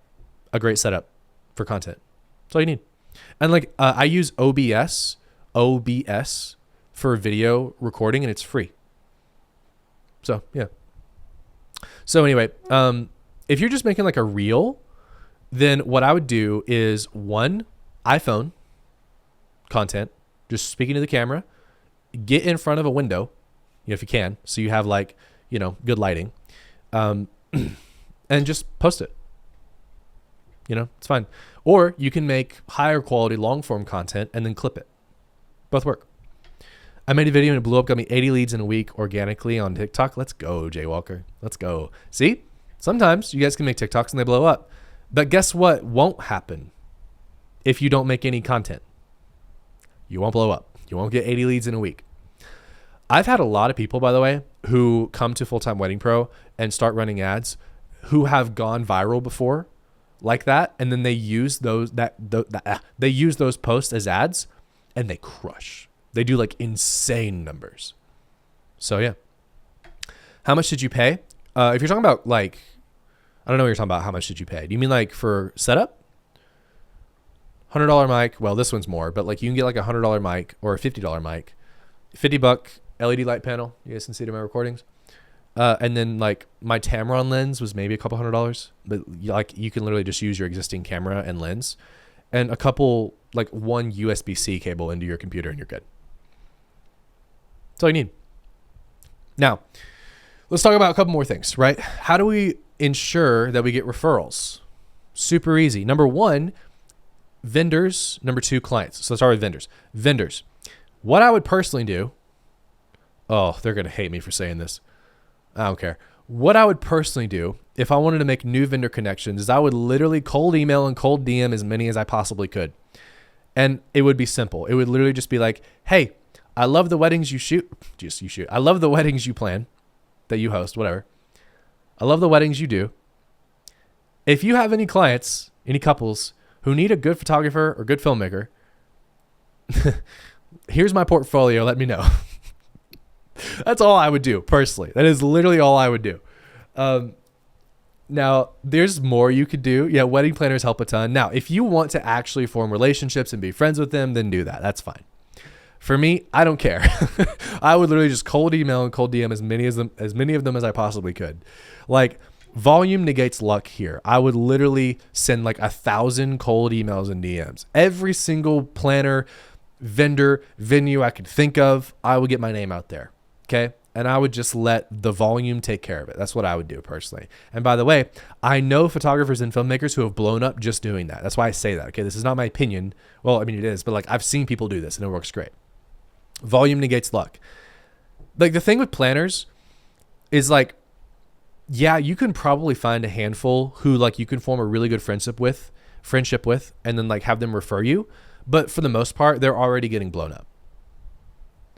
a great setup for content. That's all you need. And like, I use OBS for video recording and it's free. So yeah. So anyway, if you're just making like a reel then what I would do is one, iPhone content, just speaking to the camera, get in front of a window, if you can, so you have like, good lighting, and just post it. It's fine. Or you can make higher quality long form content and then clip it. Both work. I made a video and it blew up, got me 80 leads in a week organically on TikTok. Let's go, Jay Walker. Let's go. See, sometimes you guys can make TikToks and they blow up. But guess what won't happen if you don't make any content? You won't blow up. You won't get 80 leads in a week. I've had a lot of people, by the way, who come to Full-Time Wedding Pro and start running ads who have gone viral before like that. And then they use those posts as ads and they crush. They do like insane numbers. So yeah. How much did you pay? If you're talking about like, I don't know what you're talking about. How much did you pay? Do you mean like for setup? $100 mic. Well, this one's more, but like you can get like a $100 mic or a $50 mic, $50 LED light panel. You guys can see it in my recordings. And then like my Tamron lens was maybe a couple $100, but like you can literally just use your existing camera and lens and a couple, like one USB-C cable into your computer and you're good. That's all you need. Now, let's talk about a couple more things, right? How do we ensure that we get referrals? Super easy. Number one, vendors. Number two, clients. So let's start with vendors. Vendors. What I would personally do, oh, they're going to hate me for saying this. I don't care. What I would personally do if I wanted to make new vendor connections is I would literally cold email and cold DM as many as I possibly could. And it would be simple. It would literally just be like, hey, I love the weddings you shoot. I love the weddings you plan, that you host, whatever. I love the weddings you do. If you have any clients, any couples who need a good photographer or good filmmaker, here's my portfolio. Let me know. That's all I would do personally. That is literally all I would do. Now, there's more you could do. Yeah, wedding planners help a ton. Now, if you want to actually form relationships and be friends with them, then do that. That's fine. For me, I don't care. I would literally just cold email and cold DM as many of them as I possibly could. Like, volume negates luck here. I would literally send like 1,000 cold emails and DMs. Every single planner, vendor, venue I could think of, I would get my name out there. Okay. And I would just let the volume take care of it. That's what I would do personally. And by the way, I know photographers and filmmakers who have blown up just doing that. That's why I say that. Okay. This is not my opinion. Well, I mean, it is, but like I've seen people do this and it works great. Volume negates luck. Like the thing with planners is like, yeah, you can probably find a handful who like you can form a really good friendship with, and then like have them refer you. But for the most part, they're already getting blown up.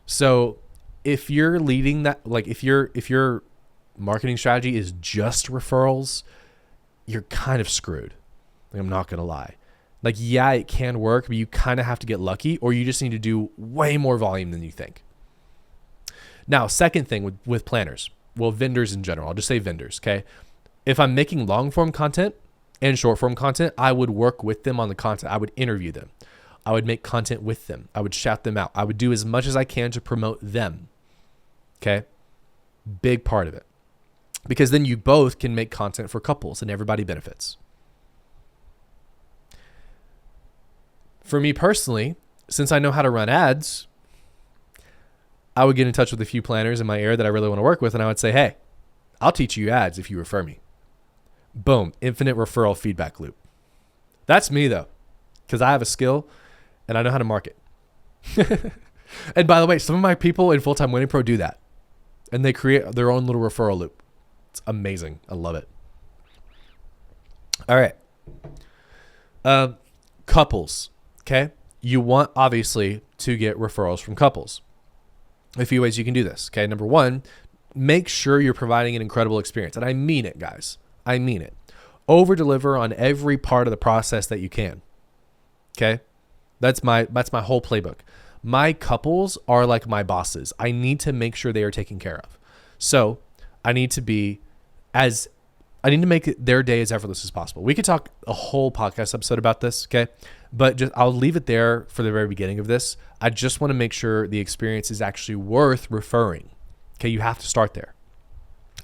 So if you're leading that, like if your marketing strategy is just referrals, you're kind of screwed. Like, I'm not going to lie. Like, yeah, it can work, but you kind of have to get lucky, or you just need to do way more volume than you think. Now, second thing with planners, well, vendors in general, I'll just say vendors. Okay. If I'm making long form content and short form content, I would work with them on the content. I would interview them. I would make content with them. I would shout them out. I would do as much as I can to promote them. Okay. Big part of it, because then you both can make content for couples and everybody benefits. For me personally, since I know how to run ads, I would get in touch with a few planners in my area that I really want to work with. And I would say, hey, I'll teach you ads if you refer me. Boom. Infinite referral feedback loop. That's me though, because I have a skill and I know how to market. And by the way, some of my people in Full-Time Wedding Pro do that. And they create their own little referral loop. It's amazing. I love it. All right. Couples. Okay. You want obviously to get referrals from couples. A few ways you can do this. Okay. Number one, make sure you're providing an incredible experience. And I mean it, guys. I mean it. Over deliver on every part of the process that you can. Okay. That's my whole playbook. My couples are like my bosses. I need to make sure they are taken care of. So I need to make their day as effortless as possible. We could talk a whole podcast episode about this. Okay. But I'll leave it there for the very beginning of this. I just want to make sure the experience is actually worth referring. Okay. You have to start there.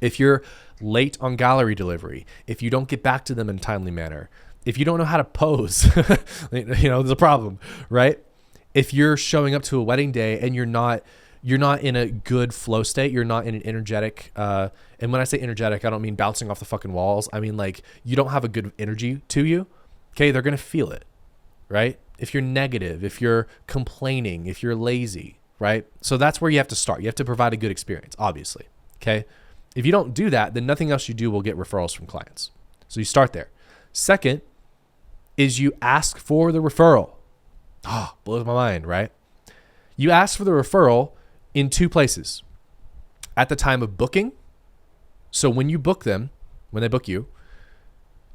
If you're late on gallery delivery, if you don't get back to them in a timely manner, If you don't know how to pose, there's a problem, right? If you're showing up to a wedding day and you're not in a good flow state, you're not in an energetic, and when I say energetic, I don't mean bouncing off the fucking walls. I mean, like, you don't have a good energy to you. Okay. They're going to feel it, right? If you're negative, if you're complaining, if you're lazy, right? So that's where you have to start. You have to provide a good experience, obviously. Okay. If you don't do that, then nothing else you do will get referrals from clients. So you start there. Second is you ask for the referral. Blows my mind, right? You ask for the referral in two places. At the time of booking. So when you book them, when they book you, you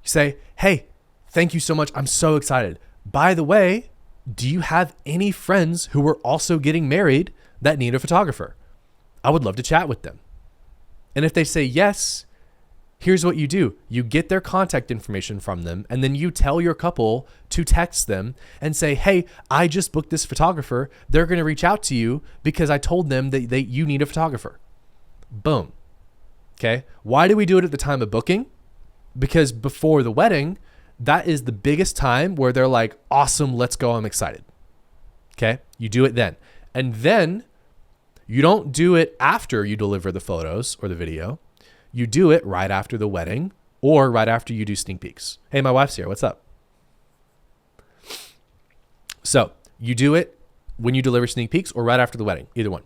say, hey, thank you so much. I'm so excited. By the way, do you have any friends who are also getting married that need a photographer? I would love to chat with them. And if they say yes, here's what you do. You get their contact information from them, and then you tell your couple to text them and say, hey, I just booked this photographer. They're going to reach out to you because I told them that you need a photographer. Boom. Okay. Why do we do it at the time of booking? Because before the wedding, that is the biggest time where they're like, awesome, let's go. I'm excited. Okay. You do it then. And then you don't do it after you deliver the photos or the video. You do it right after the wedding or right after you do sneak peeks. Hey, my wife's here. What's up? So you do it when you deliver sneak peeks or right after the wedding, either one.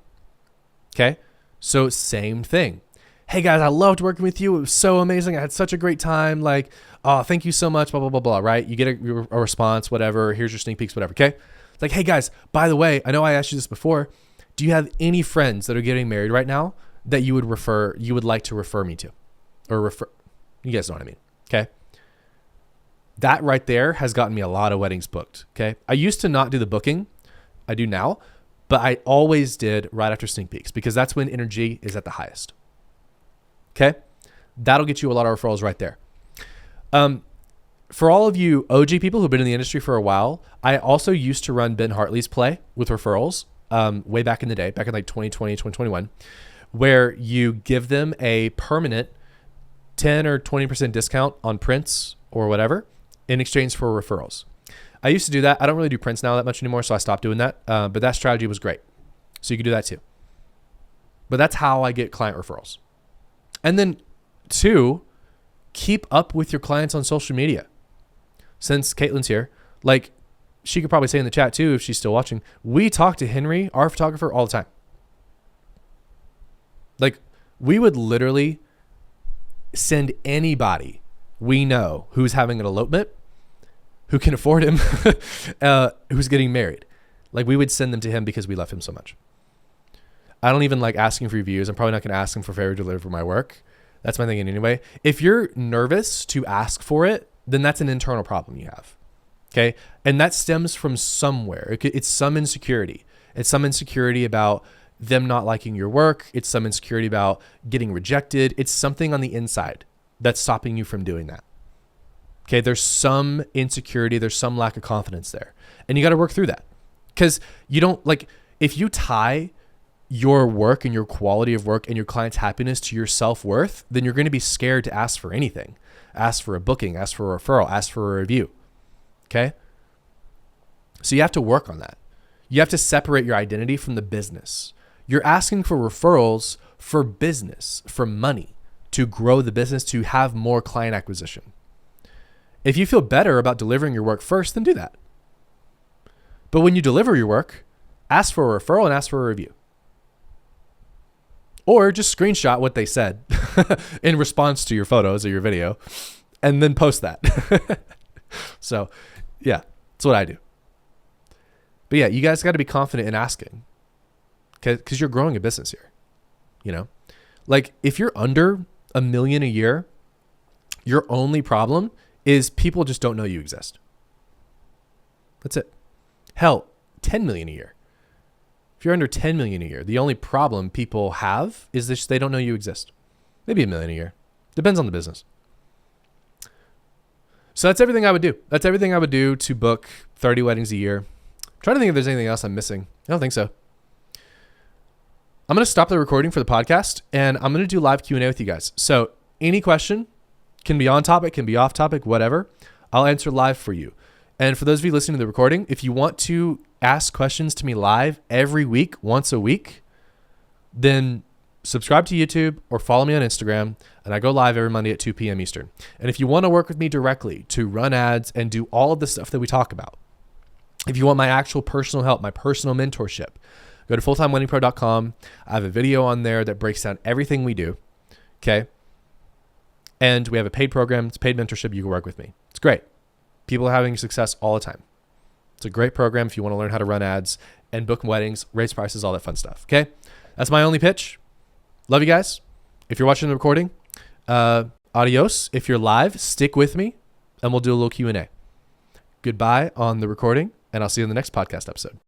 Okay. So same thing. Hey guys, I loved working with you. It was so amazing. I had such a great time. Like, oh, thank you so much, blah, blah, blah, blah, right? You get a response, whatever. Here's your sneak peeks, whatever. Okay. It's like, hey guys, by the way, I know I asked you this before. Do you have any friends that are getting married right now that you would like to refer me to, or refer? You guys know what I mean. Okay. That right there has gotten me a lot of weddings booked. Okay. I used to not do the booking. I do now, but I always did right after sneak peeks because that's when energy is at the highest. Okay. That'll get you a lot of referrals right there. For all of you OG people who've been in the industry for a while, I also used to run Ben Hartley's play with referrals, way back in the day, back in like 2020, 2021, where you give them a permanent 10 or 20% discount on prints or whatever in exchange for referrals. I used to do that. I don't really do prints now that much anymore, so I stopped doing that. But that strategy was great. So you can do that too. But that's how I get client referrals. And then 2, keep up with your clients on social media. Since Caitlin's here, like she could probably say in the chat too, if she's still watching, we talk to Henry, our photographer, all the time. Like we would literally send anybody we know who's having an elopement, who can afford him, who's getting married. Like we would send them to him because we love him so much. I don't even like asking for reviews. I'm probably not going to ask him for favor to deliver my work. That's my thinking anyway. If you're nervous to ask for it, then that's an internal problem you have. Okay. And that stems from somewhere. It's some insecurity. It's some insecurity about them not liking your work. It's some insecurity about getting rejected. It's something on the inside that's stopping you from doing that. Okay. There's some insecurity. There's some lack of confidence there. And you got to work through that. Because you don't like, if you tie your work and your quality of work and your client's happiness to your self-worth, then you're going to be scared to ask for anything. Ask for a booking, ask for a referral, ask for a review. Okay. So you have to work on that. You have to separate your identity from the business. You're asking for referrals for business, for money, to grow the business, to have more client acquisition. If you feel better about delivering your work first, then do that. But when you deliver your work, ask for a referral and ask for a review. Or just screenshot what they said in response to your photos or your video and then post that. So yeah, that's what I do. But yeah, you guys got to be confident in asking because you're growing a business here. You know, like if you're under $1 million a year, your only problem is people just don't know you exist. That's it. Hell, 10 million a year. If you're under 10 million a year, the only problem people have is that they don't know you exist. Maybe $1 million a year. Depends on the business. So that's everything I would do. That's everything I would do to book 30 weddings a year. I'm trying to think if there's anything else I'm missing. I don't think so. I'm going to stop the recording for the podcast and I'm going to do live Q&A with you guys. So any question can be on topic, can be off topic, whatever. I'll answer live for you. And for those of you listening to the recording, if you want to ask questions to me live every week, once a week, then subscribe to YouTube or follow me on Instagram, and I go live every Monday at 2 p.m. Eastern. And if you want to work with me directly to run ads and do all of the stuff that we talk about, if you want my actual personal help, my personal mentorship, go to fulltimewinningpro.com. I have a video on there that breaks down everything we do. Okay. And we have a paid program. It's paid mentorship. You can work with me. It's great. People are having success all the time. It's a great program if you want to learn how to run ads and book weddings, raise prices, all that fun stuff. Okay. That's my only pitch. Love you guys. If you're watching the recording, adios. If you're live, stick with me and we'll do a little Q&A. Goodbye on the recording, and I'll see you in the next podcast episode.